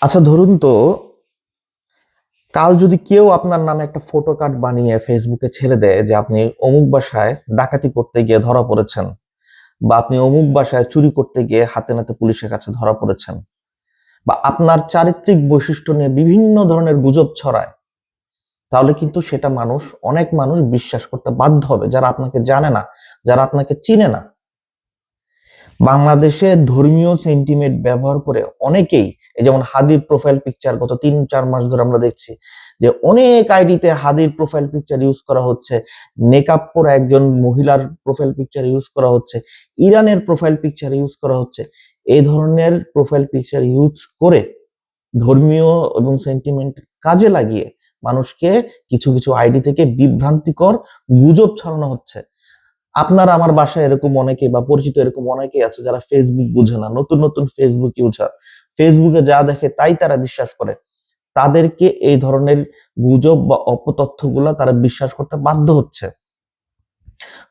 আচ্ছা, ধরুন তো কাল যদি কেউ আপনার নামে একটা ফটো কার্ড বানিয়ে ফেসবুকে ছেড়ে দেয় যে আপনি অমুক বাসায় ডাকাতি করতে গিয়ে ধরা পড়েছেন, বা আপনি অমুক বাসায় চুরি করতে গিয়ে হাতে নাতে পুলিশের কাছে ধরা পড়েছেন, বা আপনার চারিত্রিক বৈশিষ্ট্য নিয়ে বিভিন্ন ধরনের গুজব ছড়ায়, তাহলে কিন্তু সেটা অনেক মানুষ বিশ্বাস করতে বাধ্য হবে, যারা আপনাকে জানে না, যারা আপনাকে চিনে না। বাংলাদেশে ধর্মীয় সেন্টিমেন্ট ব্যবহার করে অনেকেই, এই যেমন হাদির প্রোফাইল পিকচার গত 3-4 মাস ধরে আমরা দেখছি যে অনেক আইডিতে হাদির প্রোফাইল পিকচার ইউজ করা হচ্ছে, নেকাব পরা একজন মহিলার প্রোফাইল পিকচার ইউজ করা হচ্ছে, ইরানের প্রোফাইল পিকচার ইউজ করা হচ্ছে। এই ধরনের প্রোফাইল পিকচার ইউজ করে ধর্মীয় এবং সেন্টিমেন্ট কাজে লাগিয়ে মানুষকে কিছু কিছু আইডি থেকে বিভ্রান্তিকর গুজব ছড়ানো হচ্ছে। আপনার আমার বাসায় এরকম অনেকে বা পরিচিত এরকম অনেকেই আছে যারা ফেসবুক বুঝে না, নতুন নতুন ফেসবুক ইউজার, ফেসবুকে যা দেখে তাই তারা বিশ্বাস করে। তাদেরকে এই ধরনের গুজব বা অপতথ্যগুলা তারা বিশ্বাস করতে বাধ্য হচ্ছে।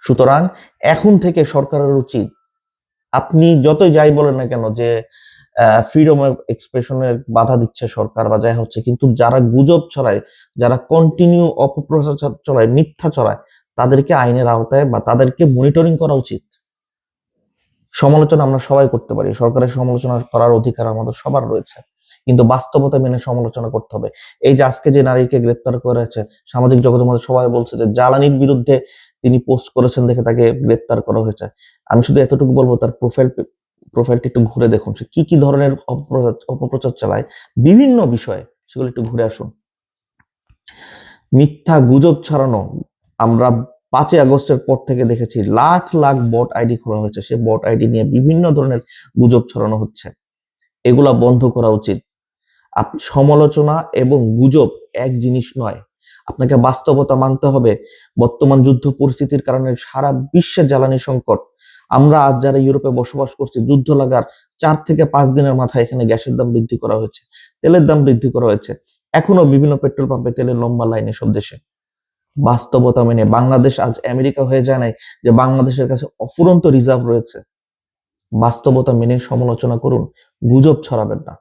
সুতরাং এখন থেকে সরকারের উচিত, আপনি যতই যাই বলেন না কেন যে ফ্রিডম অফ এক্সপ্রেশনের বাধা দিচ্ছে সরকার বা যাই হচ্ছে, কিন্তু যারা গুজব ছড়ায়, যারা কন্টিনিউ অপপ্রচার ছড়ায়, মিথ্যা ছড়ায়, তাদেরকে আইনের আওতায় বা তাদেরকে মনিটরিং করা উচিত। সমালোচনা আমরা সবাই করতে পারি, সরকারের সমালোচনা করার অধিকার আমাদের সবার রয়েছে, কিন্তু বাস্তবতা মেনে সমালোচনা করতে হবে। এই যে আজকে যে নারীকে গ্রেপ্তার করেছে, সামাজিক জগতের মধ্যে সবাই বলছে যে জ্বালানির বিরুদ্ধে তিনি পোস্ট করেছেন দেখে তাকে গ্রেপ্তার করা হয়েছে। আমি শুধু এতটুকু বলবো, তার প্রোফাইলটা একটু ঘুরে দেখুন, সে কি কি ধরনের অপপ্রচার চালায় বিভিন্ন বিষয়ে, সেগুলো একটু ঘুরে আসুন। মিথ্যা গুজব ছড়ানো আমরা 5ই আগস্টের পর থেকে দেখেছি, লাখ লাখ বট আইডি খোলা হয়েছে, সে বট আইডি নিয়ে বিভিন্ন ধরনের গুজব ছড়ানো হচ্ছে। এগুলা বন্ধ করা উচিত। সমালোচনা এবং গুজব এক জিনিস নয়। আপনাকে বাস্তবতা মানতে হবে। বর্তমান যুদ্ধ পরিস্থিতির কারণে সারা বিশ্বে জ্বালানি সংকট। আমরা আজ যারা ইউরোপে বসবাস করছি, যুদ্ধ লাগার 4 থেকে 5 দিনের মাথায় এখানে গ্যাসের দাম বৃদ্ধি করা হয়েছে, তেলের দাম বৃদ্ধি করা হয়েছে। এখনো বিভিন্ন পেট্রোল পাম্পে তেলের লম্বা লাইন এসব দেশে। বাস্তবতা মেনে বাংলাদেশ আজ আমেরিকা হয়ে যায় নাই যে বাংলাদেশের কাছে অফুরন্ত রিজার্ভ রয়েছে। বাস্তবতা মেনে সমালোচনা করুন, গুজব ছড়াবেন না।